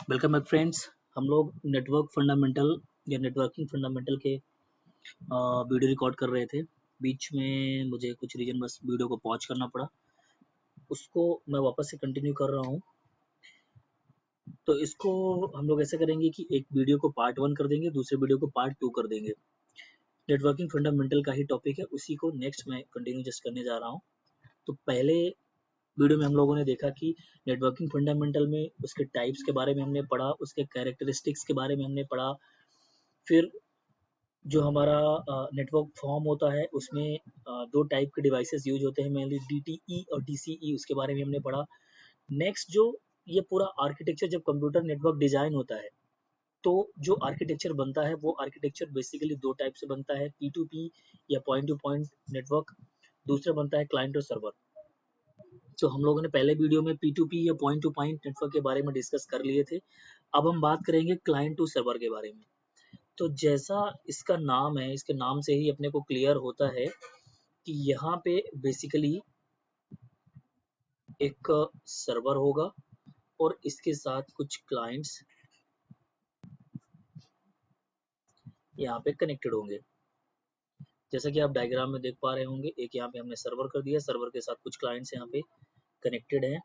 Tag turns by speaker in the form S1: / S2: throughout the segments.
S1: Welcome back friends. हम लोग network fundamental या नेटवर्किंग फंडामेंटल के वीडियो रिकॉर्ड कर रहे थे। बीच में मुझे कुछ रीजन बस वीडियो को पॉज करना पड़ा, उसको मैं वापस से कंटिन्यू कर रहा हूँ। तो इसको हम लोग ऐसे करेंगे कि एक वीडियो को पार्ट 1 कर देंगे, दूसरे वीडियो को पार्ट 2 कर देंगे। नेटवर्किंग फंडामेंटल का ही टॉपिक है, उसी को नेक्स्ट मैं कंटिन्यू जस्ट करने जा रहा हूँ। तो पहले वीडियो में हम लोगों ने देखा कि नेटवर्किंग फंडामेंटल में उसके टाइप्स के बारे में हमने पढ़ा, उसके कैरेक्टरिस्टिक्स के बारे में हमने पढ़ा। फिर जो हमारा नेटवर्क फॉर्म होता है उसमें दो टाइप के डिवाइसेस यूज होते हैं, मेनली DTE और DCE, उसके बारे में हमने पढ़ा। नेक्स्ट जो ये पूरा आर्किटेक्चर, जब कंप्यूटर नेटवर्क डिजाइन होता है तो जो आर्किटेक्चर बनता है वो आर्किटेक्चर बेसिकली दो टाइप से बनता है, P2P या पॉइंट टू पॉइंट नेटवर्क, दूसरा बनता है क्लाइंट और सर्वर। तो हम लोगों ने पहले वीडियो में P2P या पॉइंट टू पॉइंट नेटवर्क के बारे में डिस्कस कर लिए थे। अब हम बात करेंगे क्लाइंट टू सर्वर के बारे में। तो जैसा इसका नाम है, इसके नाम से ही अपने को क्लियर होता है कि यहाँ पे बेसिकली एक सर्वर होगा और इसके साथ कुछ क्लाइंट्स यहाँ पे कनेक्टेड होंगे। जैसा कि आप डायग्राम में देख पा रहे होंगे, एक यहाँ पे हमने सर्वर कर दिया, सर्वर के साथ कुछ क्लाइंट्स यहाँ पे कनेक्टेड हैं।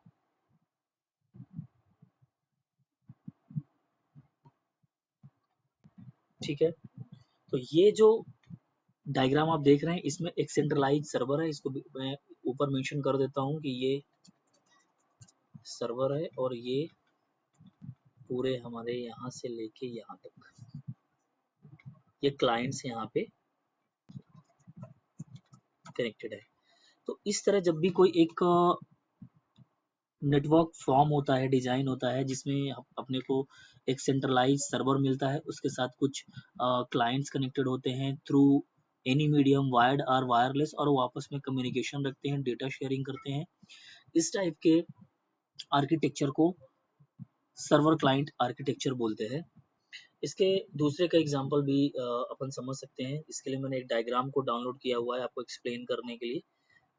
S1: ठीक है, तो ये जो डायग्राम आप देख रहे हैं इसमें एक सेंट्रलाइज सर्वर है। इसको मैं ऊपर मेंशन कर देता हूँ कि ये सर्वर है और ये पूरे हमारे यहाँ से लेके यहाँ तक ये क्लाइंट्स यहाँ पे कनेक्टेड है। तो इस तरह जब भी कोई एक नेटवर्क फॉर्म होता है, डिजाइन होता है, जिसमें अपने को एक सेंट्रलाइज सर्वर मिलता है, उसके साथ कुछ क्लाइंट्स कनेक्टेड होते हैं थ्रू एनी मीडियम, वायर्ड और वायरलेस, और वो आपस में कम्युनिकेशन रखते हैं, डेटा शेयरिंग करते हैं। इस टाइप के आर्किटेक्चर को सर्वर क्लाइंट आर्किटेक्चर बोलते हैं। इसके दूसरे का एग्जांपल भी अपन समझ सकते हैं। इसके लिए मैंने एक डायग्राम को डाउनलोड किया हुआ है आपको एक्सप्लेन करने के लिए।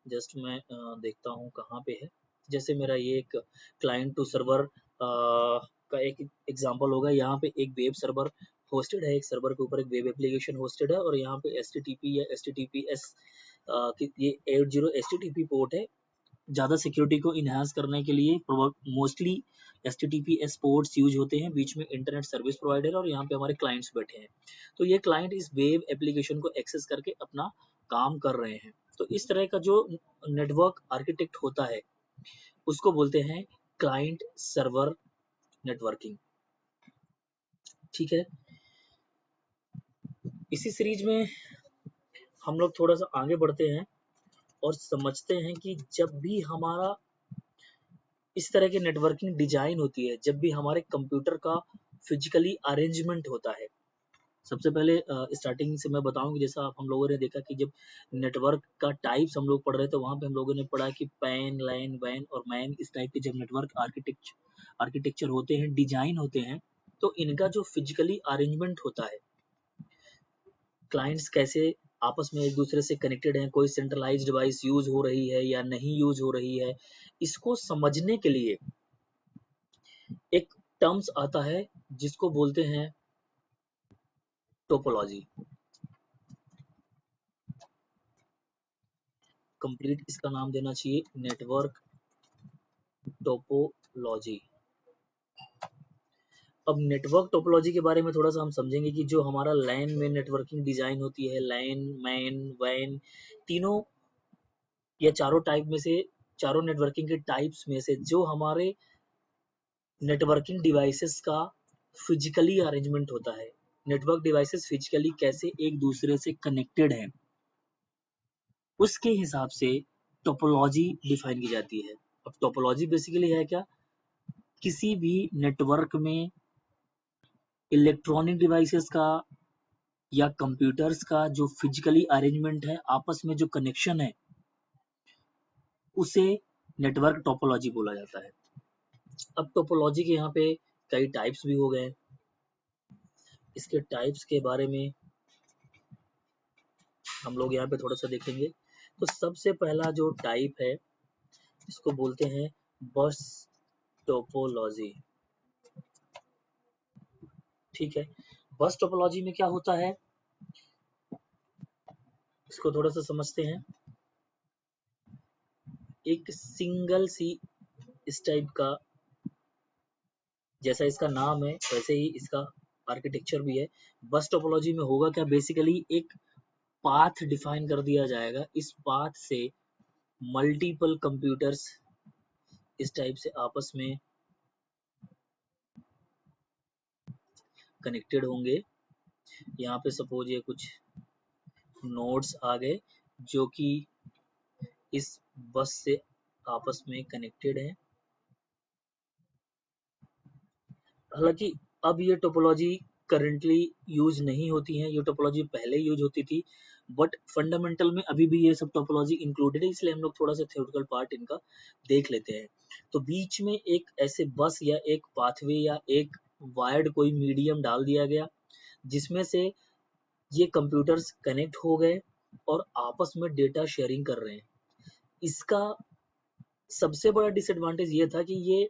S1: जस्ट मैं देखता हूँ कहाँ पे है। जैसे मेरा ये एक क्लाइंट टू सर्वर का एक एग्जांपल होगा। यहाँ पे एक वेब सर्वर होस्टेड है, एक सर्वर के ऊपर एक वेब एप्लीकेशन होस्टेड है, और यहाँ पे HTTP या HTTPS ये 80 HTTP पोर्ट है। ज़्यादा सिक्योरिटी को इन्हांस करने के लिए मोस्टली HTTPS पोर्ट्स यूज होते हैं। बीच में इंटरनेट सर्विस प्रोवाइडर और यहाँ पे हमारे क्लाइंट्स बैठे हैं। तो ये क्लाइंट इस वेब एप्लीकेशन को एक्सेस करके अपना काम कर रहे हैं। तो इस तरह का जो नेटवर्क आर्किटेक्ट होता है उसको बोलते हैं क्लाइंट सर्वर नेटवर्किंग। ठीक है, इसी सीरीज में हम लोग थोड़ा सा आगे बढ़ते हैं और समझते हैं कि जब भी हमारा इस तरह की नेटवर्किंग डिजाइन होती है, जब भी हमारे कंप्यूटर का फिजिकली अरेंजमेंट होता है। सबसे पहले स्टार्टिंग से मैं बताऊं कि जैसा हम लोगों ने देखा कि जब नेटवर्क का टाइप्स हम लोग पढ़ रहे थे, वहां पे हम लोगों ने पढ़ा कि पैन, लैन, वैन और मैन, इस टाइप के जब नेटवर्क आर्किटेक्चर होते हैं, डिजाइन होते हैं, तो इनका जो फिजिकली अरेंजमेंट होता है, क्लाइंट्स कैसे आपस में एक दूसरे से कनेक्टेड हैं, कोई सेंट्रलाइज डिवाइस यूज हो रही है या नहीं यूज हो रही है, इसको समझने के लिए एक टर्म्स आता है जिसको बोलते हैं टोपोलॉजी। कंप्लीट इसका नाम देना चाहिए नेटवर्क टोपोलॉजी। अब नेटवर्क टोपोलॉजी के बारे में थोड़ा सा हम समझेंगे कि जो हमारा लैन में नेटवर्किंग डिजाइन होती है, लैन, मैन, वैन, तीनों या चारों टाइप में से, चारों नेटवर्किंग के टाइप्स में से जो हमारे नेटवर्किंग डिवाइसेस का फिजिकली अरेंजमेंट होता है, नेटवर्क डिवाइसेस फिजिकली कैसे एक दूसरे से कनेक्टेड हैं, उसके हिसाब से टोपोलॉजी डिफाइन की जाती है। अब टोपोलॉजी बेसिकली है क्या? किसी भी नेटवर्क में इलेक्ट्रॉनिक डिवाइसेस का या कंप्यूटर्स का जो फिजिकली अरेंजमेंट है, आपस में जो कनेक्शन है, उसे नेटवर्क टोपोलॉजी बोला जाता है। अब टोपोलॉजी के यहाँ पे कई टाइप्स भी हो गए। इसके टाइप्स के बारे में हम लोग यहाँ पे थोड़ा सा देखेंगे। तो सबसे पहला जो टाइप है इसको बोलते हैं बस टोपोलॉजी। ठीक है। बस टोपोलॉजी में क्या होता है, इसको थोड़ा सा समझते हैं। एक सिंगल सी इस टाइप का, जैसा इसका नाम है वैसे ही इसका आर्किटेक्चर भी है। बस टोपोलॉजी में होगा क्या, बेसिकली एक पाथ डिफाइन कर दिया जाएगा, इस पाथ से मल्टीपल कंप्यूटर्स इस टाइप से आपस में कनेक्टेड होंगे। यहाँ पे सपोज ये कुछ नोड्स आ गए जो कि इस बस से आपस में कनेक्टेड है। हालांकि अब ये टोपोलॉजी करंटली यूज नहीं होती है, ये टोपोलॉजी पहले यूज होती थी, बट फंडामेंटल में अभी भी ये सब टोपोलॉजी इंक्लूडेड है, इसलिए हम लोग थोड़ा सा थ्योरेटिकल पार्ट इनका देख लेते हैं। तो बीच में एक ऐसे बस या एक पाथवे या एक वायर्ड कोई मीडियम डाल दिया गया, जिसमें से ये कंप्यूटर्स कनेक्ट हो गए और आपस में डेटा शेयरिंग कर रहे हैं। इसका सबसे बड़ा डिसएडवांटेज ये था कि ये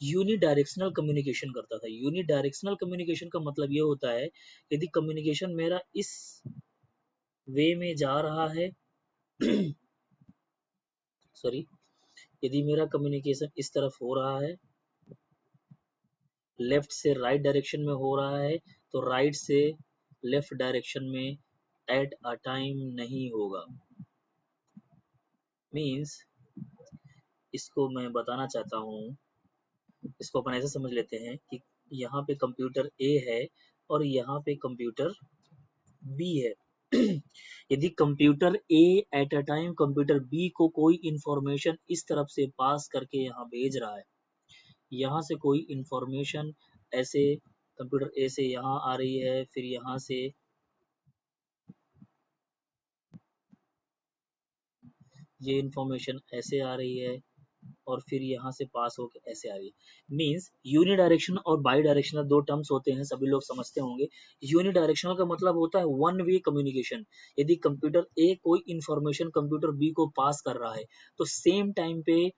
S1: यूनिडायरेक्शनल कम्युनिकेशन करता था। यूनिडायरेक्शनल कम्युनिकेशन का मतलब ये होता है, यदि कम्युनिकेशन मेरा इस वे में जा रहा है सॉरी, यदि मेरा कम्युनिकेशन इस तरफ हो रहा है, लेफ्ट से राइट डायरेक्शन में हो रहा है, तो राइट से लेफ्ट डायरेक्शन में एट अ टाइम नहीं होगा। मीन्स इसको मैं बताना चाहता हूँ, इसको अपन ऐसे समझ लेते हैं कि यहाँ पे कंप्यूटर ए है और यहाँ पे कंप्यूटर बी है। यदि computer A at a time computer B को कोई इंफॉर्मेशन इस तरफ से पास करके यहाँ भेज रहा है, यहाँ से कोई इंफॉर्मेशन ऐसे कंप्यूटर ए से यहाँ आ रही है, फिर यहाँ से ये इंफॉर्मेशन ऐसे आ रही है और फिर यहाँ से पास होकर ऐसे आ रही है। मीन्स यूनिडायरेक्शनल और बाई डायरेक्शनल दो टर्म्स होते हैं, सभी लोग समझते होंगे। यूनिडायरेक्शनल का मतलब होता है वन वे कम्युनिकेशन। यदि कंप्यूटर ए कोई इंफॉर्मेशन कंप्यूटर बी को पास कर रहा है, तो सेम टाइम पे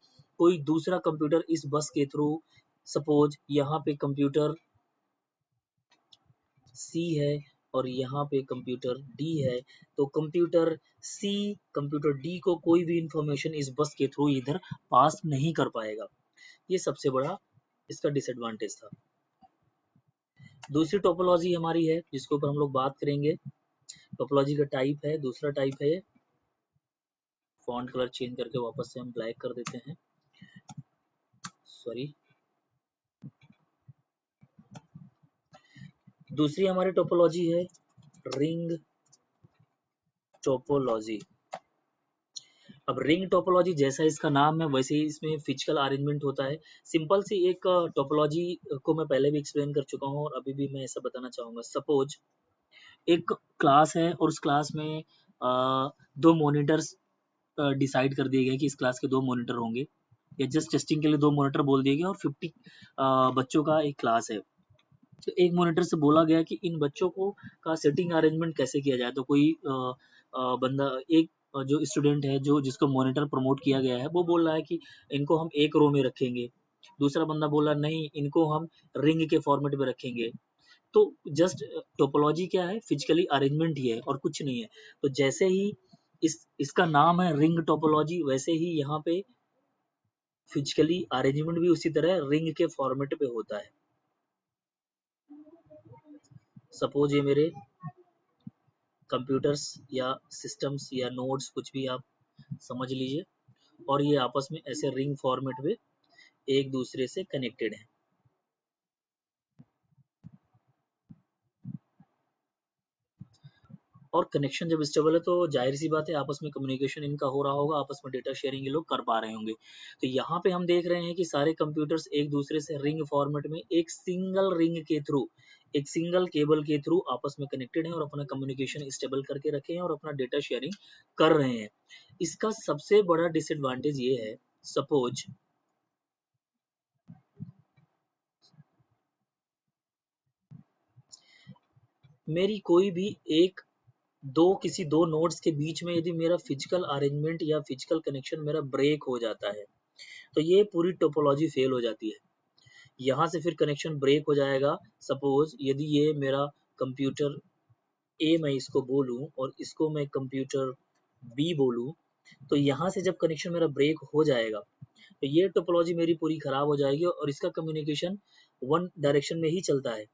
S1: कोई दूसरा कंप्यूटर इस बस के थ्रू, सपोज यहाँ पे कंप्यूटर सी है और यहाँ पे कंप्यूटर डी है, तो कंप्यूटर सी कंप्यूटर डी को कोई भी इंफॉर्मेशन इस बस के थ्रू इधर पास नहीं कर पाएगा। ये सबसे बड़ा इसका डिसएडवांटेज था। दूसरी टोपोलॉजी हमारी है जिसके ऊपर हम लोग बात करेंगे, टोपोलॉजी का टाइप है, दूसरा टाइप है, फॉन्ट कलर चेंज करके वापस से हम ब्लैक कर देते हैं, सॉरी। दूसरी हमारी टोपोलॉजी है रिंग टोपोलॉजी। अब रिंग टोपोलॉजी जैसा इसका नाम है वैसे ही इसमें फिजिकल अरेंजमेंट होता है। सिंपल सी एक टोपोलॉजी को मैं पहले भी एक्सप्लेन कर चुका हूँ और अभी भी मैं ऐसा बताना चाहूंगा। सपोज एक क्लास है और उस क्लास में दो मॉनिटर्स डिसाइड कर दिए गए कि इस क्लास के दो मॉनिटर होंगे, या जस्ट टेस्टिंग के लिए दो मॉनिटर बोल दिए गए, और 50 बच्चों का एक क्लास है। तो एक मॉनिटर से बोला गया कि इन बच्चों को का सेटिंग अरेंजमेंट कैसे किया जाए। तो कोई बंदा, एक जो स्टूडेंट है जो जिसको मॉनिटर प्रमोट किया गया है, वो बोल रहा है कि इनको हम एक रो में रखेंगे। दूसरा बंदा बोला नहीं, इनको हम रिंग के फॉर्मेट में रखेंगे। तो जस्ट टोपोलॉजी क्या है, फिजिकली अरेंजमेंट ही है और कुछ नहीं है। तो जैसे ही इसका नाम है रिंग टोपोलॉजी, वैसे ही यहाँ पे फिजिकली अरेंजमेंट भी उसी तरह रिंग के फॉर्मेट पे होता है। सपोज ये मेरे कंप्यूटर्स या सिस्टम्स या नोड्स कुछ भी आप समझ लीजिए, और ये आपस में ऐसे रिंग फॉर्मेट में एक दूसरे से कनेक्टेड है। और कनेक्शन जब स्टेबल है तो जाहिर सी बात है आपस में कम्युनिकेशन इनका हो रहा होगा, आपस में डेटा शेयरिंग ये लोग कर पा रहे होंगे। तो यहाँ पे हम देख रहे हैं कि सारे कंप्यूटर्स एक दूसरे से रिंग फॉर्मेट में एक सिंगल रिंग के थ्रू, एक सिंगल केबल के थ्रू आपस में कनेक्टेड हैं और अपना कम्युनिकेशन स्टेबल करके रखे हैं और अपना डेटा शेयरिंग कर रहे हैं। इसका सबसे बड़ा डिसएडवांटेज ये है, सपोज मेरी कोई भी एक किसी दो नोड्स के बीच में यदि मेरा फिजिकल अरेंजमेंट या फिजिकल कनेक्शन मेरा ब्रेक हो जाता है, तो ये पूरी टोपोलॉजी फेल हो जाती है। यहाँ से फिर कनेक्शन ब्रेक हो जाएगा। सपोज यदि ये मेरा कंप्यूटर ए मैं इसको बोलूँ और इसको मैं कंप्यूटर बी बोलूँ, तो यहाँ से जब कनेक्शन मेरा ब्रेक हो जाएगा तो ये टोपोलॉजी मेरी पूरी खराब हो जाएगी और इसका कम्युनिकेशन वन डायरेक्शन में ही चलता है।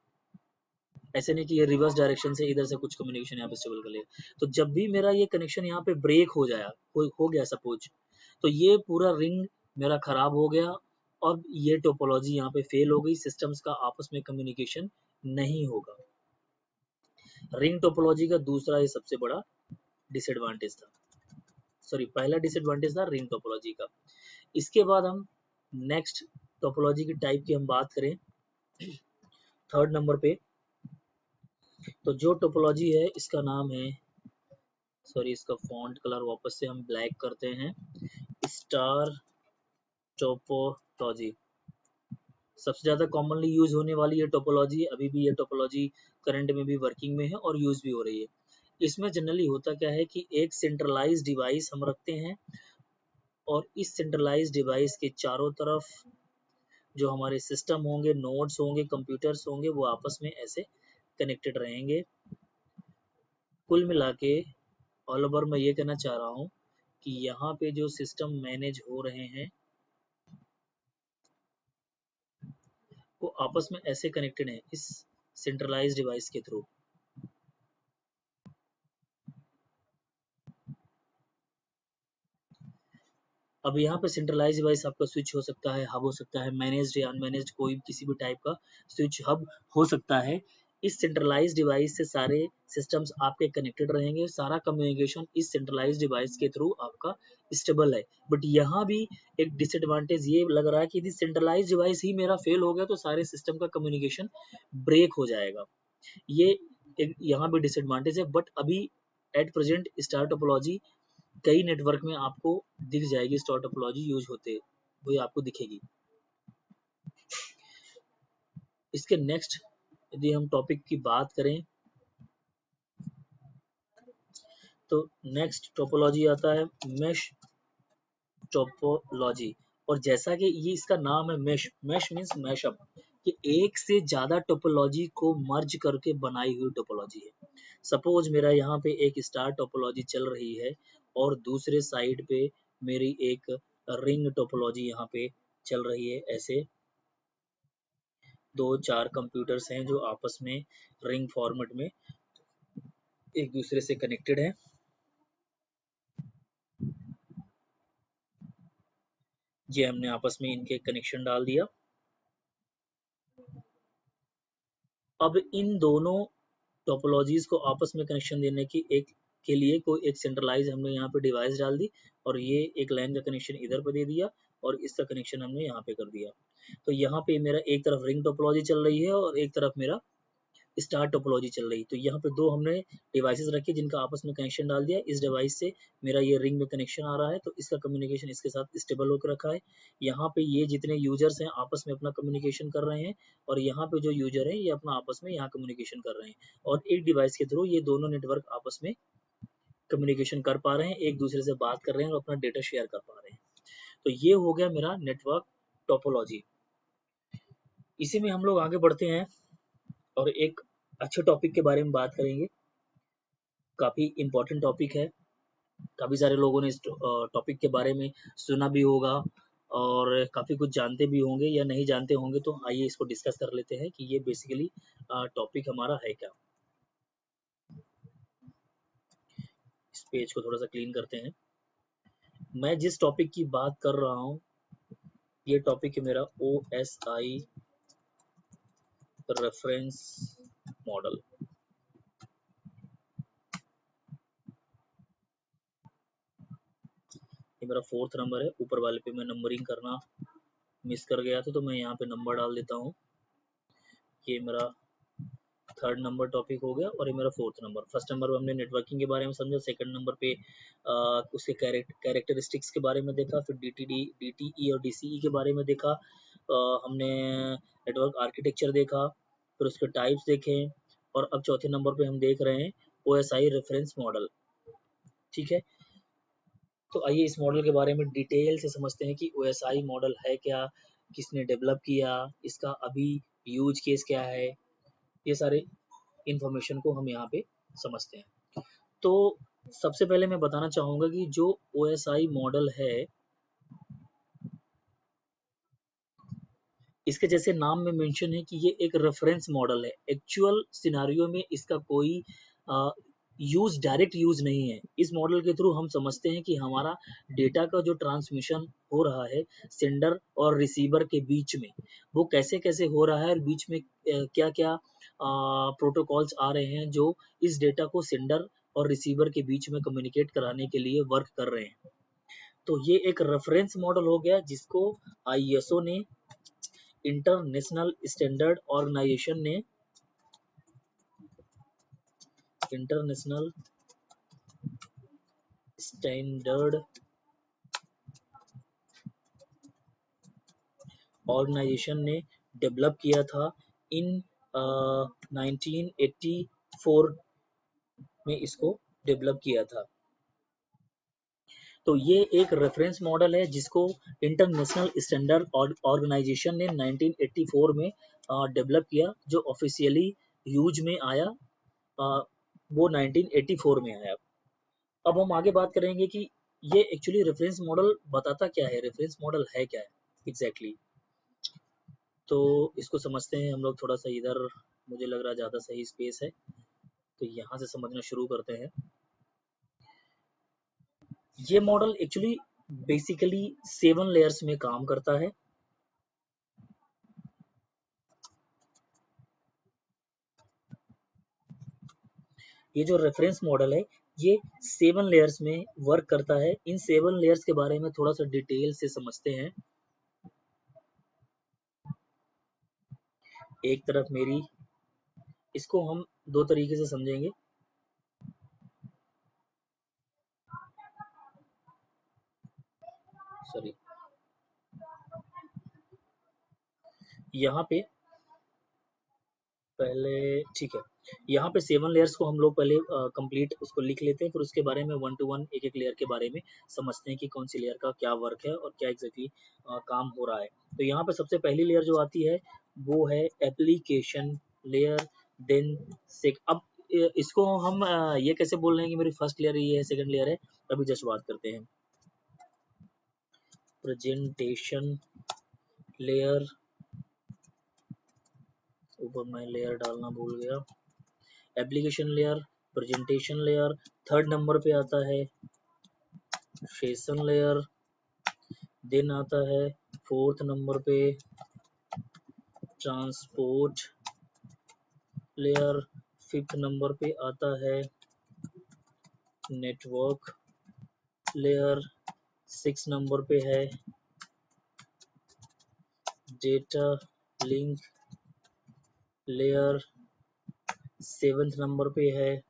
S1: ऐसे नहीं कि ये रिवर्स डायरेक्शन से इधर से कुछ कम्युनिकेशन यहाँ पे स्टेबल कर लेगा। तो जब भी मेरा ये कनेक्शन यहाँ पे ब्रेक हो जाए हो गया सपोज, तो ये पूरा रिंग मेरा खराब हो गया और ये टोपोलॉजी यहाँ पे फेल हो गई, सिस्टम्स का आपस में कम्युनिकेशन नहीं होगा। रिंग टोपोलॉजी का दूसरा ये सबसे बड़ा डिसएडवांटेज था, सॉरी पहला डिसएडवांटेज था रिंग टोपोलॉजी का। इसके बाद हम नेक्स्ट टोपोलॉजी की टाइप की हम बात करें थर्ड नंबर पे, तो जो टोपोलॉजी है इसका नाम है, सॉरी इसका फॉन्ट कलर वापस से हम ब्लैक करते हैं, स्टार टोपोलॉजी। सबसे ज़्यादा कॉमनली यूज होने वाली ये टोपोलॉजी, अभी भी ये टोपोलॉजी करंट में भी वर्किंग में है और यूज भी हो रही है। इसमें जनरली होता क्या है कि एक सेंट्रलाइज डिवाइस हम रखते हैं और इस सेंट्रलाइज डिवाइस के चारों तरफ जो हमारे सिस्टम होंगे, नोड्स होंगे, कंप्यूटर्स होंगे, वो आपस में ऐसे कनेक्टेड रहेंगे। कुल मिला के ऑल ओवर मैं ये कहना चाह रहा हूँ कि यहाँ पे जो सिस्टम मैनेज हो रहे हैं वो आपस में ऐसे कनेक्टेड हैं इस सेंट्रलाइज डिवाइस के थ्रू। अब यहाँ पे सेंट्रलाइज डिवाइस आपका स्विच हो सकता है, हब हो सकता है, मैनेज्ड या अनमैनेज्ड कोई किसी भी टाइप का स्विच हब हो सकता है। इस सेंट्रलाइज डिवाइस से सारे सिस्टम्स आपके कनेक्टेड रहेंगे, सारा कम्युनिकेशन इस सेंट्रलाइज डिवाइस के थ्रू आपका स्टेबल है। बट यहाँ भी एक डिसएडवांटेज ये लग रहा है कि यदि सेंट्रलाइज डिवाइस ही मेरा फेल हो गया तो सारे सिस्टम का कम्युनिकेशन ब्रेक हो जाएगा। ये एक यहाँ भी डिसएडवांटेज है। बट अभी एट प्रेजेंट स्टार टोपोलॉजी कई नेटवर्क में आपको दिख जाएगी, स्टार टोपोलॉजी यूज होते हुए आपको दिखेगी। इसके नेक्स्ट यदि हम टॉपिक की बात करें तो नेक्स्ट टोपोलॉजी आता है मेश टोपोलॉजी। और जैसा कि ये इसका नाम है मेश, मेश मीन्स मैशअप, कि एक से ज्यादा टोपोलॉजी को मर्ज करके बनाई हुई टोपोलॉजी है। सपोज मेरा यहाँ पे एक स्टार टोपोलॉजी चल रही है और दूसरे साइड पे मेरी एक रिंग टोपोलॉजी यहाँ पे चल रही है। ऐसे दो चार कंप्यूटर्स हैं जो आपस में रिंग फॉर्मेट में एक दूसरे से कनेक्टेड है। ये हमने आपस में इनके कनेक्शन डाल दिया। अब इन दोनों टोपोलॉजीज को आपस में कनेक्शन देने की एक के लिए कोई एक सेंट्रलाइज हमने यहाँ पे डिवाइस डाल दी और ये एक लाइन का कनेक्शन इधर पे दे दिया और इसका कनेक्शन हमने यहाँ पे कर दिया। तो यहाँ पे मेरा एक तरफ रिंग टोपोलॉजी चल रही है और एक तरफ मेरा स्टार टोपोलॉजी चल रही। तो यहाँ पे दो हमने डिवाइसेस रखे जिनका आपस में कनेक्शन डाल दिया। इस डिवाइस से मेरा ये रिंग में कनेक्शन आ रहा है तो इसका कम्युनिकेशन इसके साथ स्टेबल होकर रखा है। यहाँ पे ये जितने यूजर्स हैं आपस में अपना कम्युनिकेशन कर रहे हैं और यहाँ पे जो यूजर है ये अपना आपस में यहाँ कम्युनिकेशन कर रहे हैं और एक डिवाइस के थ्रू ये दोनों नेटवर्क आपस में कम्युनिकेशन कर पा रहे हैं, एक दूसरे से बात कर रहे हैं और अपना डेटा शेयर कर पा रहे हैं। तो ये हो गया मेरा नेटवर्क टोपोलॉजी। इसी में हम लोग आगे बढ़ते हैं और एक अच्छे टॉपिक के बारे में बात करेंगे। काफ़ी इम्पोर्टेंट टॉपिक है, काफ़ी सारे लोगों ने इस टॉपिक के बारे में सुना भी होगा और काफ़ी कुछ जानते भी होंगे या नहीं जानते होंगे। तो आइए इसको डिस्कस कर लेते हैं कि ये बेसिकली टॉपिक हमारा है क्या। इस पेज को थोड़ा सा क्लीन करते हैं। मैं जिस टॉपिक की बात कर रहा हूँ ये टॉपिक है मेरा OSI रेफरेंस मॉडल। ये मेरा 4th नंबर है। ऊपर वाले पे मैं नंबरिंग करना मिस कर गया था तो मैं यहाँ पे नंबर डाल देता हूँ। ये मेरा 3rd नंबर टॉपिक हो गया और ये मेरा 4th नंबर। फर्स्ट नंबर पे हमने नेटवर्किंग के बारे में समझा, सेकंड नंबर पे उसके कैरेक्टरिस्टिक्स के बारे में देखा, फिर DTE और DCE के बारे में देखा, हमने नेटवर्क आर्किटेक्चर देखा, फिर उसके टाइप्स देखे और अब चौथे नंबर पे हम देख रहे हैं OSI रेफरेंस मॉडल। ठीक है, तो आइए इस मॉडल के बारे में डिटेल से समझते हैं कि OSI मॉडल है क्या, किसने डेवलप किया, इसका अभी यूज केस क्या है, ये सारे इंफॉर्मेशन को हम यहाँ पे समझते हैं। तो सबसे पहले मैं बताना चाहूँगा कि जो OSI मॉडल है, इसके जैसे नाम में मेंशन है कि ये एक रेफरेंस मॉडल है। एक्चुअल सिनारियो में इसका कोई डायरेक्ट यूज नहीं है। इस मॉडल के थ्रू हम समझते हैं कि हमारा डेटा का जो ट्रांसमिशन हो रहा है सेंडर और रिसीवर के बीच में, वो कैसे कैसे हो रहा है और बीच में क्या क्या प्रोटोकॉल्स आ रहे हैं जो इस डेटा को सेंडर और रिसीवर के बीच में कम्युनिकेट कराने के लिए वर्क कर रहे हैं। तो ये एक रेफरेंस मॉडल हो गया जिसको ISO ने, इंटरनेशनल स्टैंडर्ड ऑर्गेनाइजेशन ने, इंटरनेशनल स्टैंडर्ड ऑर्गेनाइजेशन ने डेवलप किया था इन 1984 में इसको डेवलप किया था। तो ये एक रेफरेंस मॉडल है जिसको इंटरनेशनल स्टैंडर्ड ऑर्गेनाइजेशन ने 1984 में डेवलप किया, जो ऑफिशियली यूज में आया वो 1984 में आया। अब हम आगे बात करेंगे कि ये एक्चुअली रेफरेंस मॉडल बताता क्या है, रेफरेंस मॉडल है क्या है एग्जैक्टली तो इसको समझते हैं हम लोग थोड़ा सा इधर, मुझे लग रहा है ज़्यादा सही स्पेस है, तो यहाँ से समझना शुरू करते हैं। ये मॉडल एक्चुअली बेसिकली 7 लेयर्स में काम करता है। ये जो रेफरेंस मॉडल है ये 7 लेयर्स में वर्क करता है। इन 7 लेयर्स के बारे में थोड़ा सा डिटेल से समझते हैं। एक तरफ मेरी, इसको हम दो तरीके से समझेंगे। सॉरी, यहाँ पे पहले, ठीक है, यहाँ पे 7 लेयर्स को हम लोग पहले कंप्लीट उसको लिख लेते हैं, फिर उसके बारे में 1 to 1 एक एक लेयर के बारे में समझते हैं कि कौन सी लेयर का क्या वर्क है और क्या एग्जैक्टली काम हो रहा है। तो यहाँ पे सबसे पहली लेयर जो आती है वो है एप्लीकेशन लेयर। देन अब इसको हम ये कैसे बोल रहे हैं कि मेरी फर्स्ट लेयर ये है, सेकंड लेयर है, अभी जस्ट बात करते हैं। प्रेजेंटेशन लेयर, ऊपर मैं लेयर डालना भूल गया। Application layer, presentation layer, third number पे आता है सेशन लेयर, देन आता है फोर्थ नंबर पे ट्रांसपोर्ट लेयर, फिफ्थ नंबर पे आता है नेटवर्क लेयर, 6 नंबर पे है data link layer, 7th number पे है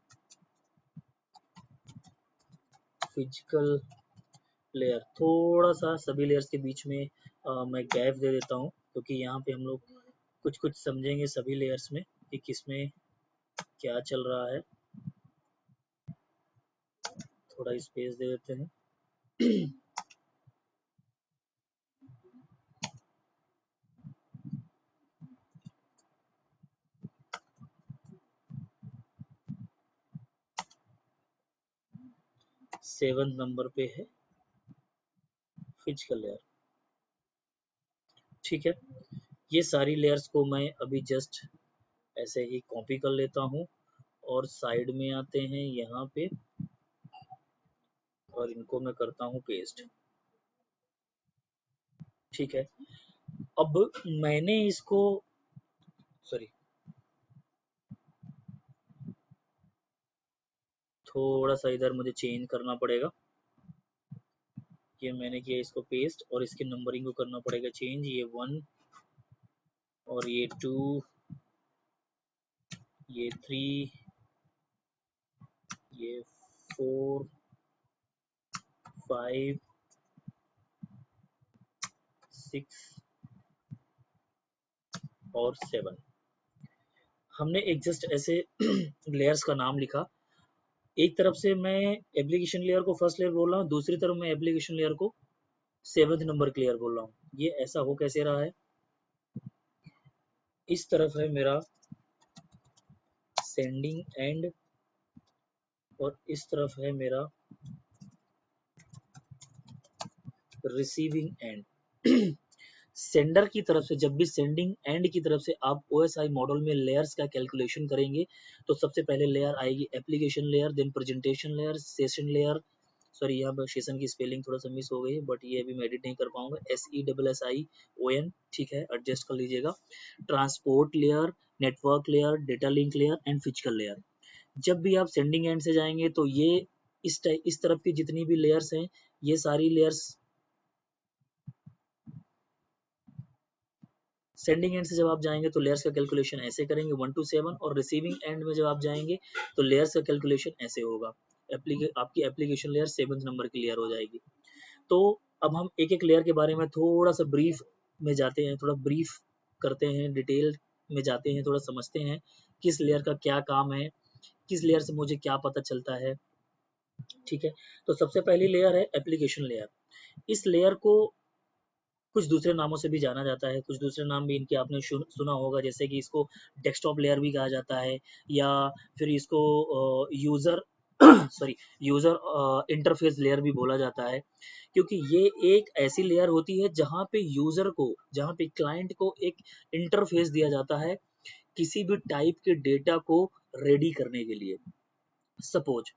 S1: फिजिकल लेयर। थोड़ा सा सभी लेयर्स के बीच में मैं गैप दे देता हूँ क्योंकि यहाँ पे हम लोग कुछ कुछ समझेंगे सभी लेयर्स में कि किसमें क्या चल रहा है। थोड़ा स्पेस दे देते हैं। 7th नंबर पे है फिजिकल लेयर। ठीक है, ये सारी लेयर्स को मैं अभी जस्ट ऐसे ही कॉपी कर लेता हूँ और साइड में आते हैं यहाँ पे और इनको मैं करता हूँ पेस्ट। ठीक है, अब मैंने इसको, सॉरी, थोड़ा सा इधर मुझे चेंज करना पड़ेगा। ये मैंने किया इसको पेस्ट और इसकी नंबरिंग को करना पड़ेगा चेंज। ये 1 और ये 2, ये 3, ये 4, 5, 6 और 7। हमने एक जस्ट ऐसे लेयर्स का नाम लिखा। एक तरफ से मैं एप्लीकेशन लेयर को फर्स्ट लेयर बोल रहा हूँ, दूसरी तरफ मैं एप्लीकेशन लेयर को 7th नंबर क्लियर बोल रहा हूँ। ये ऐसा हो कैसे रहा है, इस तरफ है मेरा सेंडिंग एंड और इस तरफ है मेरा रिसीविंग एंड। सेंडर की तरफ से, जब भी सेंडिंग एंड की तरफ से आप OSI मॉडल में लेयर्स का कैलकुलेशन करेंगे तो सबसे पहले लेयर आएगी application layer, then presentation layer, session layer, sorry यहाँ पर सेशन की स्पेलिंग थोड़ा सा मिस हो गई बट ये अभी मैं एडिट नहीं कर पाऊंगा, SESSION, ठीक है, एडजस्ट कर लीजिएगा। Transport layer, network layer, data link layer and physical layer. जब भी आप सेंडिंग एंड से जाएंगे तो ये इस तरफ की जितनी भी लेयर्स हैं, ये सारी लेयर्स, सेंडिंग एंड से जब आप जाएंगे तो लेयर्स का कैलकुलेशन ऐसे करेंगे 1 to 7, और रिसीविंग एंड में जब आप जाएंगे तो लेयर्स का कैलकुलेशन ऐसे होगा, आपकी एप्लीकेशन लेयर 7th नंबर की लेयर हो जाएगी। तो अब हम एक एक लेयर के बारे में थोड़ा सा ब्रीफ में जाते हैं, थोड़ा ब्रीफ करते हैं, डिटेल में जाते हैं, थोड़ा समझते हैं किस लेयर का क्या काम है, किस लेयर से मुझे क्या पता चलता है। ठीक है, तो सबसे पहली लेयर है एप्लीकेशन लेयर। इस लेयर को कुछ दूसरे नामों से भी जाना जाता है, कुछ दूसरे नाम भी इनके आपने सुना होगा, जैसे कि इसको डेस्कटॉप लेयर भी कहा जाता है, या फिर इसको user sorry user interface layer भी बोला जाता है, क्योंकि ये एक ऐसी लेयर होती है जहाँ पे यूजर को, जहाँ पे क्लाइंट को एक इंटरफेस दिया जाता है किसी भी टाइप के डेटा को रेडी करने के लिए। सपोज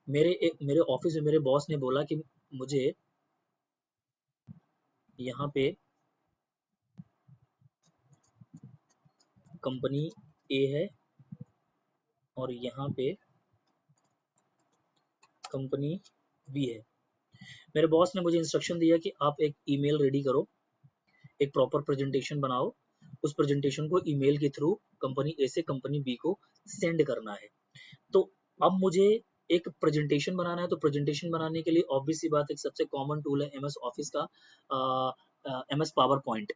S1: मेरे ऑफिस में मेरे बॉस ने बोला कि मुझे यहाँ पे कंपनी ए है और यहाँ पे कंपनी बी है। मेरे बॉस ने मुझे इंस्ट्रक्शन दिया कि आप एक ईमेल रेडी करो, एक प्रॉपर प्रेजेंटेशन बनाओ, उस प्रेजेंटेशन को ईमेल के थ्रू कंपनी ए से कंपनी बी को सेंड करना है। तो अब मुझे एक प्रेजेंटेशन बनाना है, तो प्रेजेंटेशन बनाने के लिए ऑब्वियस सी बात, एक सबसे कॉमन टूल है MS ऑफिस का, MS power point.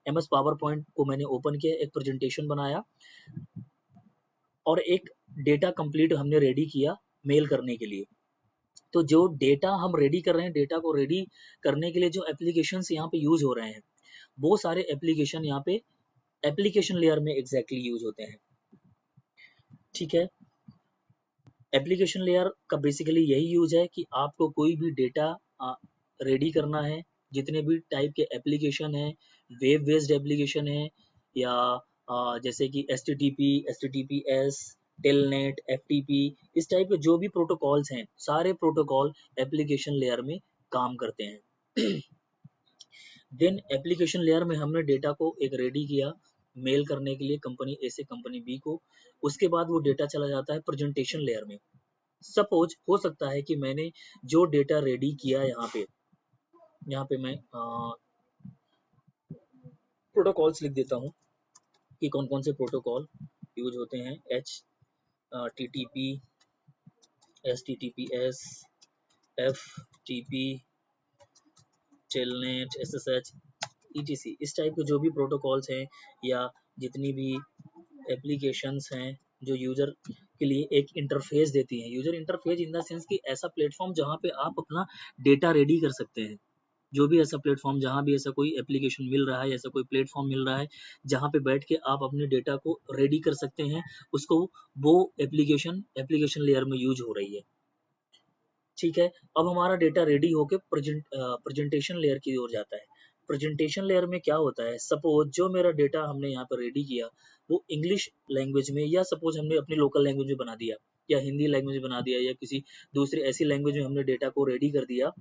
S1: MS power point को मैंने ओपन किया, एक प्रेजेंटेशन बनाया और एक डेटा कंप्लीट हमने रेडी किया मेल करने के लिए। तो जो डेटा हम रेडी कर रहे हैं, डेटा को रेडी करने के लिए जो एप्लीकेशंस यहाँ पे यूज हो रहे हैं, वो सारे एप्लीकेशन यहाँ पे एप्लीकेशन लेयर में एग्जैक्टली यूज होते हैं। ठीक है, एप्लीकेशन लेयर का बेसिकली यही यूज है कि आपको कोई भी डेटा रेडी करना है, जितने भी टाइप के एप्लीकेशन है, वेब बेस्ड एप्लीकेशन है, या जैसे कि HTTP, HTTPS, टेलनेट, FTP, इस टाइप के जो भी प्रोटोकॉल्स हैं, सारे प्रोटोकॉल एप्लीकेशन लेयर में काम करते हैं। देन एप्लीकेशन लेयर में हमने डेटा को एक रेडी किया मेल करने के लिए कंपनी ए से कंपनी बी को, उसके बाद वो डेटा चला जाता है प्रेजेंटेशन लेयर में। सपोज हो सकता है कि मैंने जो डेटा रेडी किया यहाँ पे मैं प्रोटोकॉल्स लिख देता हूँ कि कौन कौन से प्रोटोकॉल यूज होते हैं। HTTP, HTTPS, FTP, telnet, SSH, ETC, इस टाइप के जो भी प्रोटोकॉल्स हैं या जितनी भी एप्लीकेशंस हैं जो यूजर के लिए एक इंटरफेस देती हैं। User interface in the sense कि ऐसा प्लेटफॉर्म जहाँ पे आप अपना डेटा रेडी कर सकते हैं। जो भी ऐसा प्लेटफॉर्म, जहाँ भी ऐसा कोई एप्लीकेशन मिल रहा है, ऐसा कोई प्लेटफॉर्म मिल रहा है जहाँ पे बैठ के आप अपने डेटा को रेडी कर सकते हैं, उसको वो एप्लीकेशन लेयर में यूज हो रही है। ठीक है, अब हमारा डेटा रेडी होके प्रेजेंटेशन लेयर की ओर जाता है। प्रेजेंटेशन लेयर में क्या होता है, सपोज जो मेरा डेटा हमने यहाँ पर रेडी किया वो इंग्लिश लैंग्वेज में, या सपोज हमने अपनी लोकल लैंग्वेज में बना दिया, या हिंदी लैंग्वेज में बना दिया, या किसी दूसरी ऐसी लैंग्वेज में हमने डेटा को रेडी कर दिया,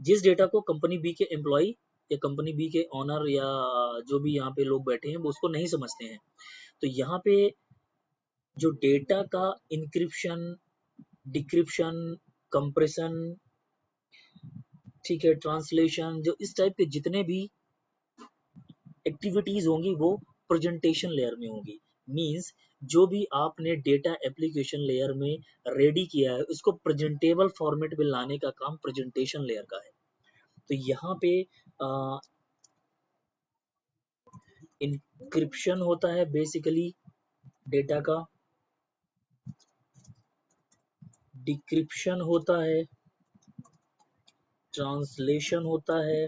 S1: जिस डेटा को कंपनी बी के एम्प्लॉय या कंपनी बी के ऑनर या जो भी यहाँ पे लोग बैठे हैं वो उसको नहीं समझते हैं। तो यहाँ पे जो डेटा का इंक्रिप्शन, डिक्रिप्शन, कंप्रेशन, ठीक है, ट्रांसलेशन, जो इस टाइप के जितने भी एक्टिविटीज होंगी वो प्रेजेंटेशन लेयर में होगी। मींस जो भी आपने डेटा एप्लीकेशन लेयर में रेडी किया है उसको प्रेजेंटेबल फॉर्मेट में लाने का काम प्रेजेंटेशन लेयर का है। तो यहाँ पे इंक्रिप्शन होता है बेसिकली डेटा का, डिक्रिप्शन होता है, ट्रांसलेशन होता है,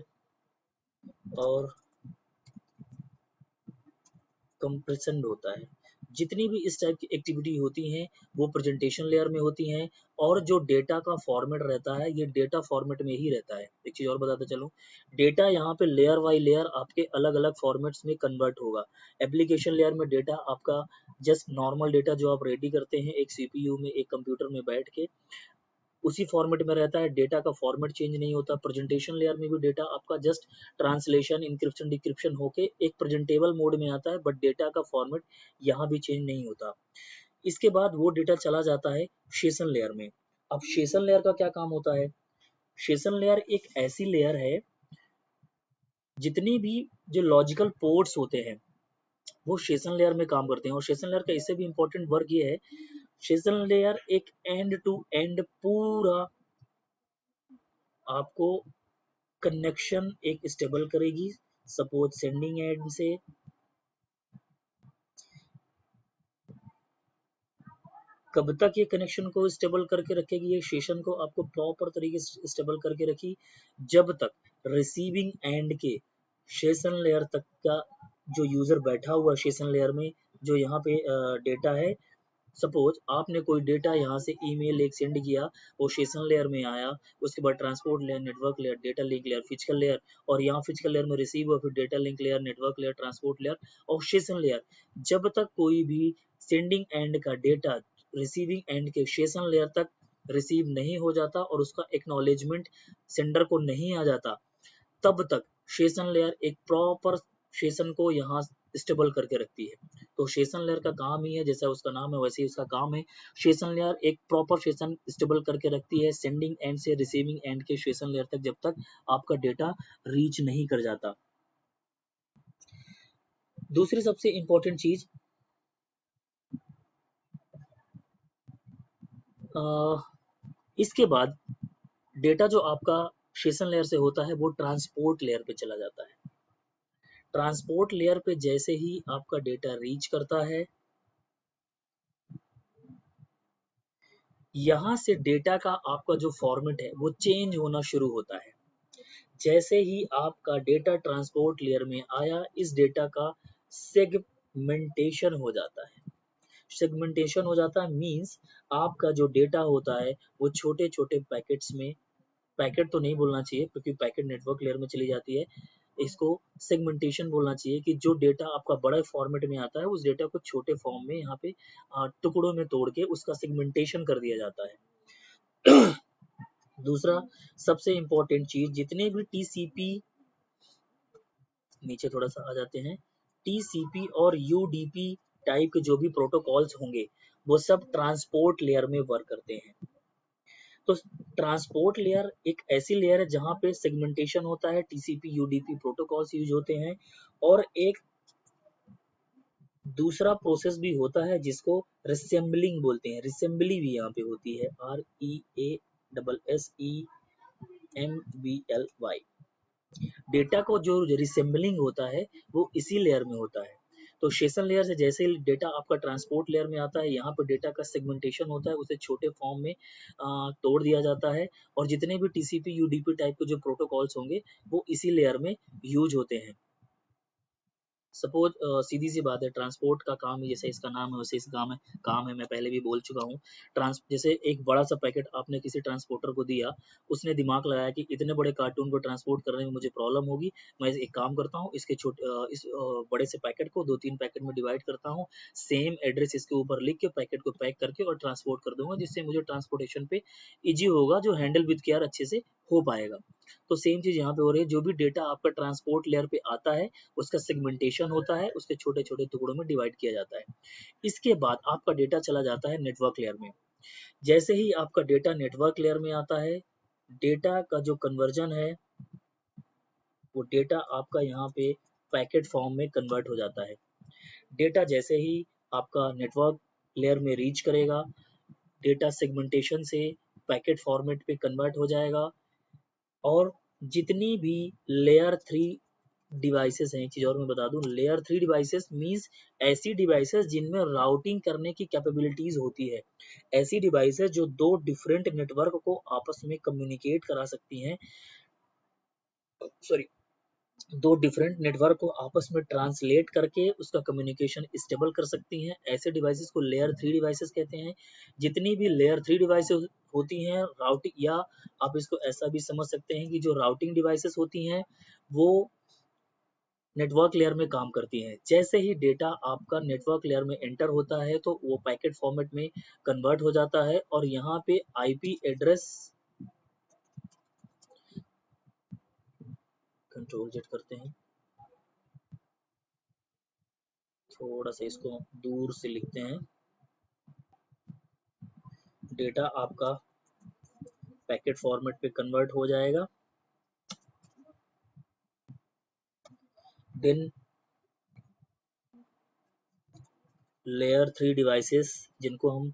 S1: और कंप्रेशन होता है। जितनी भी इस टाइप की एक्टिविटी होती हैं वो प्रेजेंटेशन लेयर में होती हैं, और जो डेटा का फॉर्मेट रहता है ये डेटा फॉर्मेट में ही रहता है। एक चीज़ और बताता चलूँ, डेटा यहाँ पे लेयर बाई लेयर आपके अलग अलग फॉर्मेट्स में कन्वर्ट होगा। एप्लीकेशन लेयर में डेटा आपका जस्ट नॉर्मल डेटा जो आप रेडी करते हैं एक सीपीयू में, एक कंप्यूटर में बैठ के, उसी फॉर्मेट में रहता है, डेटा का फॉर्मेट चेंज नहीं होता। प्रेजेंटेशन लेयर में भी डेटा आपका जस्ट ट्रांसलेशन, इंक्रिप्शन, डिक्रिप्शन होके एक प्रेजेंटेबल मोड में आता है, बट डेटा का फॉर्मेट यहाँ भी चेंज नहीं होता। इसके बाद वो डेटा चला जाता है सेशन लेयर में। अब सेशन लेयर का क्या काम होता है? सेशन लेयर एक ऐसी लेयर है, जितनी भी जो लॉजिकल पोर्ट्स होते हैं वो सेशन लेयर में काम करते हैं। और सेशन लेयर का इससे भी इम्पोर्टेंट वर्क ये है, सेशन लेयर एक एंड टू एंड पूरा आपको कनेक्शन एक स्टेबल करेगी। सपोज सेंडिंग एंड से कब तक ये कनेक्शन को स्टेबल करके रखेगी, ये सेशन को आपको प्रॉपर तरीके से स्टेबल करके रखी, जब तक रिसीविंग एंड के सेशन लेयर तक का जो यूजर बैठा हुआ सेशन लेयर में, जो यहाँ पे डेटा है, सपोज आपने कोई डेटा यहाँ से ईमेल एक सेंड किया, वो सेशन लेयर में आया, उसके बाद transport layer, network layer, data link layer, physical layer, और यहाँ फिजिकल लेयर में रिसीव हुआ, फिर data link layer, network layer, transport layer और सेशन लेयर। जब तक कोई भी सेंडिंग एंड का डेटा रिसीविंग एंड के सेशन लेयर तक रिसीव नहीं हो जाता और उसका एक्नॉलेजमेंट सेंडर को नहीं आ जाता, तब तक सेशन लेयर एक प्रॉपर सेशन को यहाँ स्टेबल करके रखती है। तो सेशन लेयर का काम ही है, जैसा उसका नाम है वैसे ही उसका काम है। सेशन लेयर एक प्रॉपर सेशन स्टेबल करके रखती है सेंडिंग एंड से रिसीविंग एंड के सेशन लेयर तक, जब तक आपका डेटा रीच नहीं कर जाता। दूसरी सबसे इंपॉर्टेंट चीज, इसके बाद डेटा जो आपका सेशन लेयर से होता है वो ट्रांसपोर्ट लेयर पे चला जाता है। ट्रांसपोर्ट लेयर पे जैसे ही आपका डेटा रीच करता है, यहाँ से डेटा का आपका जो फॉर्मेट है वो चेंज होना शुरू होता है। जैसे ही आपका डेटा ट्रांसपोर्ट लेयर में आया, इस डेटा का सेगमेंटेशन हो जाता है। सेगमेंटेशन हो जाता है मीन्स आपका जो डेटा होता है वो छोटे छोटे पैकेट्स में, पैकेट तो नहीं बोलना चाहिए क्योंकि पैकेट नेटवर्क लेयर में चली जाती है, इसको सेगमेंटेशन बोलना चाहिए कि जो डेटा आपका बड़े फॉर्मेट में आता है उस डेटा को छोटे फॉर्म में यहाँ पे टुकड़ों में तोड़ के उसका सेगमेंटेशन कर दिया जाता है। दूसरा सबसे इंपॉर्टेंट चीज, जितने भी टीसीपी, नीचे थोड़ा सा आ जाते हैं, टीसीपी और यूडीपी टाइप के जो भी प्रोटोकॉल्स होंगे वो सब ट्रांसपोर्ट लेयर में वर्क करते हैं। तो ट्रांसपोर्ट लेयर एक ऐसी लेयर है जहां पे सेगमेंटेशन होता है, टीसीपी यूडीपी प्रोटोकॉल्स यूज होते हैं, और एक दूसरा प्रोसेस भी होता है जिसको रिसेंबलिंग बोलते हैं। रिसेंबली भी यहाँ पे होती है, REASSEMBLY। डेटा को जो रिसेंबलिंग होता है वो इसी लेयर में होता है। तो सेशन लेयर से जैसे डेटा आपका ट्रांसपोर्ट लेयर में आता है, यहाँ पर डेटा का सेगमेंटेशन होता है, उसे छोटे फॉर्म में तोड़ दिया जाता है, और जितने भी टीसीपी यूडीपी टाइप के जो प्रोटोकॉल्स होंगे वो इसी लेयर में यूज होते हैं। सपोज सीधी सी बात है, ट्रांसपोर्ट का काम ही जैसे इसका नाम है वैसे इसका काम है, मैं पहले भी बोल चुका हूँ। जैसे एक बड़ा सा पैकेट आपने किसी ट्रांसपोर्टर को दिया, उसने दिमाग लगाया कि इतने बड़े कार्टून को ट्रांसपोर्ट करने में मुझे प्रॉब्लम होगी, मैं एक काम करता हूँ, इसके इस बड़े से पैकेट को 2-3 पैकेट में डिवाइड करता हूँ, सेम एड्रेस इसके ऊपर लिख के पैकेट को पैक करके और ट्रांसपोर्ट कर दूंगा, जिससे मुझे ट्रांसपोर्टेशन पे ईजी होगा, जो हैंडल विद केयर अच्छे से हो पाएगा। तो सेम चीज यहाँ पे हो रही है, जो भी डेटा आपका ट्रांसपोर्ट लेयर पे आता है उसका सेगमेंटेशन होता है, उसके छोटे छोटे टुकड़ों में डिवाइड किया जाता है। इसके बाद आपका डेटा चला जाता है नेटवर्क लेयर में। जैसे ही आपका डेटा नेटवर्क लेयर में आता है, डेटा का जो कन्वर्जन है वो डेटा आपका यहाँ पे पैकेट फॉर्म में कन्वर्ट हो जाता है। डेटा जैसे ही आपका नेटवर्क लेयर में रीच करेगा, डेटा सेगमेंटेशन से पैकेट फॉर्मेट पे कन्वर्ट हो जाएगा, और जितनी भी लेयर 3 डिवाइसेस हैं, एक चीज और मैं बता दूं, लेयर 3 डिवाइसेस मींस ऐसी डिवाइसेस जिनमें राउटिंग करने की कैपेबिलिटीज होती है, ऐसी डिवाइसेस जो दो डिफरेंट नेटवर्क को आपस में कम्युनिकेट करा सकती हैं, सॉरी, दो डिफरेंट नेटवर्क को आपस में ट्रांसलेट करके उसका कम्युनिकेशन स्टेबल कर सकती हैं। ऐसे डिवाइसेस को लेयर 3 डिवाइसेस कहते हैं। जितनी भी लेयर 3 डिवाइसेस होती हैं राउटिंग, या आप इसको ऐसा भी समझ सकते हैं कि जो राउटिंग डिवाइसेस होती हैं वो नेटवर्क लेयर में काम करती हैं। जैसे ही डेटा आपका नेटवर्क लेयर में एंटर होता है तो वो पैकेट फॉर्मेट में कन्वर्ट हो जाता है और यहाँ पे आईपी एड्रेस, कंट्रोल जेड करते हैं, थोड़ा सा इसको दूर से लिखते हैं। डेटा आपका पैकेट फॉर्मेट पे कन्वर्ट हो जाएगा। देन लेयर 3 डिवाइसेस, जिनको हम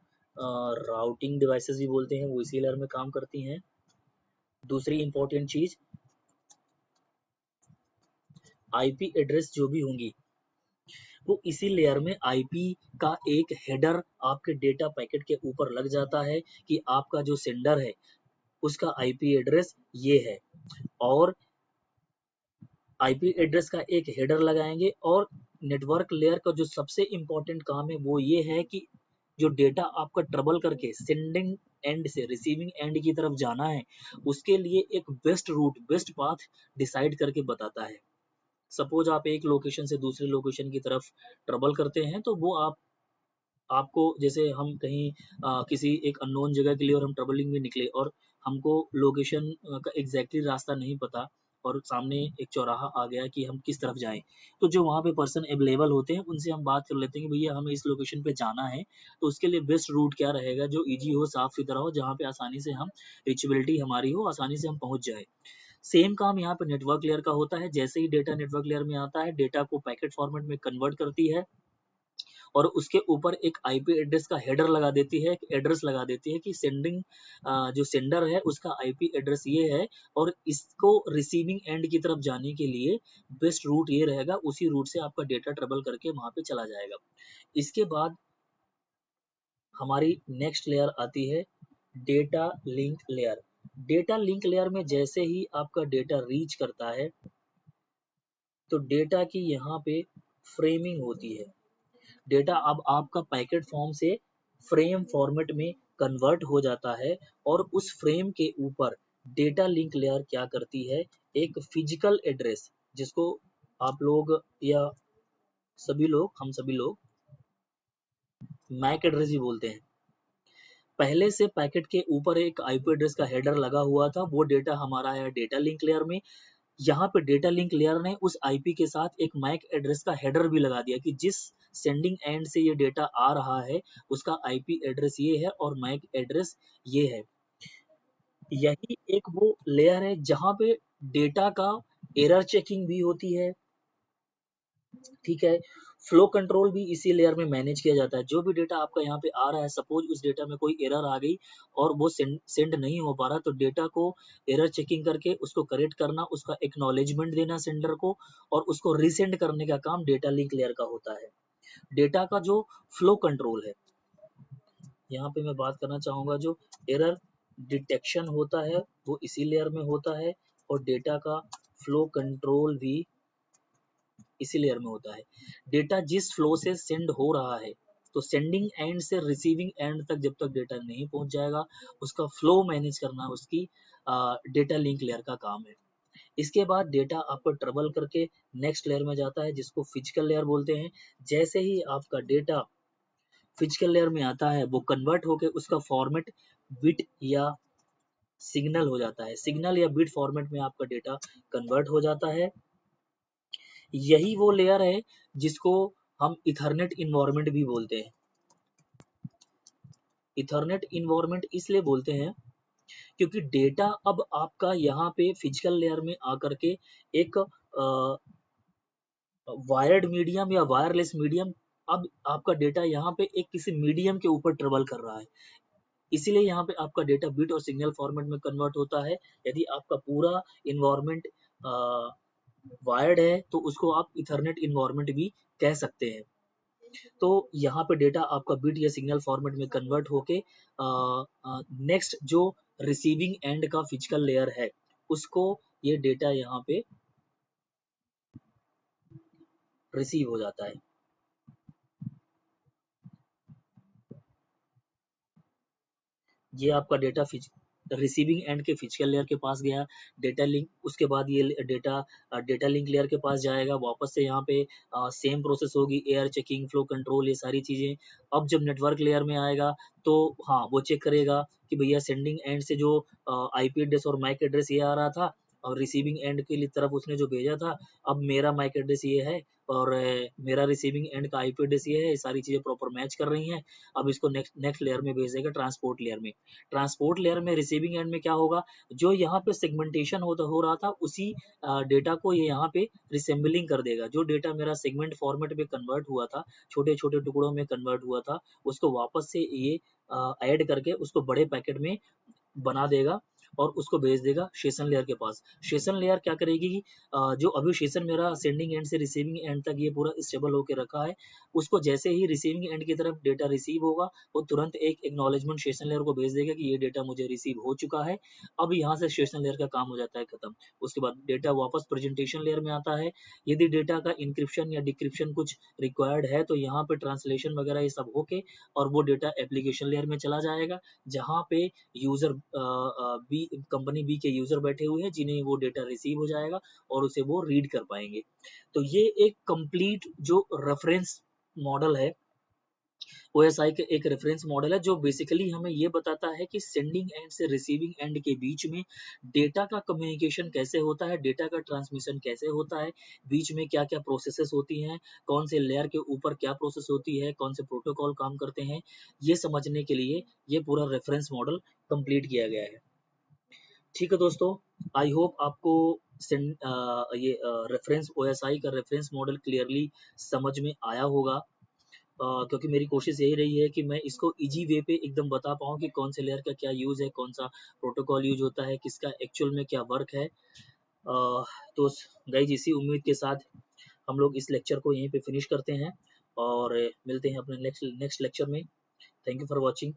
S1: राउटिंग डिवाइसेस भी बोलते हैं, वो इसी लेयर में काम करती हैं। दूसरी इंपॉर्टेंट चीज, आईपी एड्रेस जो भी होंगी वो इसी लेयर में आईपी का एक हेडर आपके डेटा पैकेट के ऊपर लग जाता है कि आपका जो सेंडर है उसका आईपी एड्रेस ये है, और आईपी एड्रेस का एक हेडर लगाएंगे। और नेटवर्क लेयर का जो सबसे इंपॉर्टेंट काम है वो ये है कि जो डेटा आपका ट्रेवल करके सेंडिंग एंड से रिसीविंग एंड की तरफ जाना है उसके लिए एक best route, best path decide करके बताता है। सपोज आप एक लोकेशन से दूसरे लोकेशन की तरफ ट्रेवल करते हैं तो वो आपको, जैसे हम कहीं किसी एक अननोन जगह के लिए और हम ट्रेवलिंग में निकले और हमको लोकेशन का एग्जैक्टली रास्ता नहीं पता और सामने एक चौराहा आ गया कि हम किस तरफ जाएं, तो जो वहाँ पे पर्सन अवेलेबल होते हैं उनसे हम बात कर लेते हैं कि भैया हमें इस लोकेशन पे जाना है, तो उसके लिए बेस्ट रूट क्या रहेगा जो इजी हो, साफ सुथरा हो, जहाँ पे आसानी से हम रीचेबिलिटी हमारी हो, आसानी से हम पहुंच जाए। सेम काम यहाँ पे नेटवर्क लेयर का होता है। जैसे ही डेटा नेटवर्क लेयर में आता है, डेटा को पैकेट फॉर्मेट में कन्वर्ट करती है और उसके ऊपर एक आईपी एड्रेस का हेडर लगा देती है, एक एड्रेस लगा देती है कि सेंडिंग जो सेंडर है उसका आईपी एड्रेस ये है और इसको रिसीविंग एंड की तरफ जाने के लिए बेस्ट रूट ये रहेगा, उसी रूट से आपका डेटा ट्रेवल करके वहां पे चला जाएगा। इसके बाद हमारी नेक्स्ट लेयर आती है data link layer. Data link layer में जैसे ही आपका डेटा रीच करता है तो डेटा की यहाँ पे फ्रेमिंग होती है। डेटा अब आपका पैकेट फॉर्म से फ्रेम फॉर्मेट में कन्वर्ट हो जाता है और उस फ्रेम के ऊपर डेटा लिंक लेयर क्या करती है, एक फिजिकल एड्रेस, जिसको आप लोग या सभी लोग, हम सभी लोग मैक एड्रेस भी बोलते हैं। पहले से पैकेट के ऊपर एक आईपी एड्रेस का हेडर लगा हुआ था, वो डेटा हमारा है डेटा लिंक लेयर में। यहाँ पे डेटा लिंक लेयर ने उस आईपी के साथ एक मैक एड्रेस का हेडर भी लगा दिया कि जिस सेंडिंग एंड से ये डेटा आ रहा है उसका आईपी एड्रेस ये है और मैक एड्रेस ये है। यही एक वो लेयर है जहाँ पे डेटा का एरर चेकिंग भी होती है, ठीक है। फ्लो कंट्रोल भी इसी लेयर में मैनेज किया जाता है। जो भी डेटा आपका यहाँ पे आ रहा है, सपोज उस डेटा में कोई एरर आ गई और वो सेंड नहीं हो पा रहा, तो डेटा को एरर चेकिंग करके उसको करेक्ट करना, उसका एक्नॉलेजमेंट देना सेंडर को और उसको रीसेंड करने का काम डेटा लिंक लेयर का होता है। डेटा का जो फ्लो कंट्रोल है, यहाँ पे मैं बात करना चाहूंगा, जो एरर डिटेक्शन होता है वो इसी लेयर में होता है और डेटा का फ्लो कंट्रोल भी इसी लेयर में होता है। डेटा जिस फ्लो से सेंड हो रहा है, तो सेंडिंग एंड से रिसीविंग एंड तक जब तक डेटा नहीं पहुंच जाएगा उसका फ्लो मैनेज करना उसकी डेटा लिंक लेयर का काम है। इसके बाद डेटा आपको ट्रेवल करके नेक्स्ट लेयर में जाता है जिसको फिजिकल लेयर बोलते हैं। जैसे ही आपका डेटा फिजिकल लेयर में आता है वो कन्वर्ट होके उसका फॉर्मेट बिट या सिग्नल हो जाता है। सिग्नल या बिट फॉर्मेट में आपका डेटा कन्वर्ट हो जाता है। यही वो लेयर है जिसको हम इथरनेट इन्वायरमेंट भी बोलते हैं। इथरनेट इन्वायरमेंट इसलिए बोलते हैं क्योंकि डेटा अब आपका यहाँ पे फिजिकल लेयर में आकर के एक वायर्ड मीडियम या वायरलेस मीडियम, अब आपका डेटा यहाँ पे एक किसी मीडियम के ऊपर ट्रेवल कर रहा है, इसीलिए यहाँ पे आपका डेटा बिट और सिग्नल फॉर्मेट में कन्वर्ट होता है। यदि आपका पूरा इन्वायरमेंट वायर्ड है तो उसको आप इथरनेट इन्वायरमेंट भी कह सकते हैं। तो यहाँ पे डेटा आपका बिट या सिग्नल फॉर्मेट में कन्वर्ट होके नेक्स्ट जो रिसीविंग एंड का फिजिकल लेयर है उसको ये डेटा यहाँ पे रिसीव हो जाता है। ये आपका डेटा रिसीविंग एंड के फिजिकल लेयर के पास गया डेटा लिंक, उसके बाद ये डेटा लिंक लेयर के पास जाएगा, वापस से यहाँ पे सेम प्रोसेस होगी, एयर चेकिंग, फ्लो कंट्रोल, ये सारी चीजें। अब जब नेटवर्क लेयर में आएगा तो हाँ वो चेक करेगा कि भैया सेंडिंग एंड से जो आईपी एड्रेस और मैक एड्रेस ये आ रहा था और रिसीविंग एंड की तरफ उसने जो भेजा था, अब मेरा मैक एड्रेस ये है और मेरा रिसीविंग एंड का आईपी एड्रेस ये है, ये सारी चीजें प्रॉपर मैच कर रही हैं। अब इसको नेक्स्ट नेक्स्ट लेयर में भेज देगा, ट्रांसपोर्ट लेयर में। ट्रांसपोर्ट लेयर में रिसीविंग एंड में क्या होगा, जो यहाँ पे सेगमेंटेशन हो रहा था उसी डेटा को ये यहाँ पे रिसेंबलिंग कर देगा। जो डेटा मेरा सेगमेंट फॉर्मेट में कन्वर्ट हुआ था, छोटे छोटे टुकड़ों में कन्वर्ट हुआ था, उसको वापस से ये ऐड करके उसको बड़े पैकेट में बना देगा और उसको भेज देगा सेशन लेयर के पास। सेशन लेयर क्या करेगी कि जो अभी सेशन मेरा सेंडिंग एंड से रिसीविंग एंड तक ये पूरा स्टेबल होकर रखा है, उसको जैसे ही रिसीविंग एंड की तरफ डेटा रिसीव होगा, वो तुरंत एक एक्नॉलेजमेंट सेशन लेयर को भेज देगा कि ये डेटा मुझे रिसीव हो चुका है। अब यहाँ से सेशन लेयर का काम हो जाता है खत्म। उसके बाद डेटा वापस प्रेजेंटेशन लेयर में आता है। यदि डेटा का इंक्रिप्शन या डिक्रिप्शन कुछ रिक्वायर्ड है तो यहाँ पे ट्रांसलेशन वगैरह ये सब होके और वो डेटा एप्लीकेशन लेयर में चला जाएगा, जहाँ पे यूजर बी कंपनी बी के यूजर बैठे हुए हैं जिन्हें वो डेटा रिसीव हो जाएगा और उसे वो रीड कर पाएंगे। तो ये एक कंप्लीट जो रेफरेंस मॉडल है, ओएसआई का एक रेफरेंस मॉडल है जो बेसिकली हमें ये बताता है कि सेंडिंग एंड से रिसीविंग एंड के बीच में डेटा का कम्युनिकेशन कैसे होता है, डेटा का ट्रांसमिशन कैसे होता है, बीच में क्या क्या प्रोसेसेस होती हैं, कौन से लेयर के ऊपर क्या प्रोसेस होती है, कौन से प्रोटोकॉल काम करते हैं, ये समझने के लिए ये पूरा रेफरेंस मॉडल कंप्लीट किया गया है। ठीक है दोस्तों, आई होप आपको ये रेफरेंस ओएसआई का रेफरेंस मॉडल क्लियरली समझ में आया होगा। क्योंकि मेरी कोशिश यही रही है कि मैं इसको इजी वे पे एकदम बता पाऊँ कि कौन से लेयर का क्या यूज़ है, कौन सा प्रोटोकॉल यूज होता है, किसका एक्चुअल में क्या वर्क है। तो गाइज इसी उम्मीद के साथ हम लोग इस लेक्चर को यहीं पे फिनिश करते हैं और मिलते हैं अपने नेक्स्ट नेक्स्ट लेक्चर में। Thank you for watching.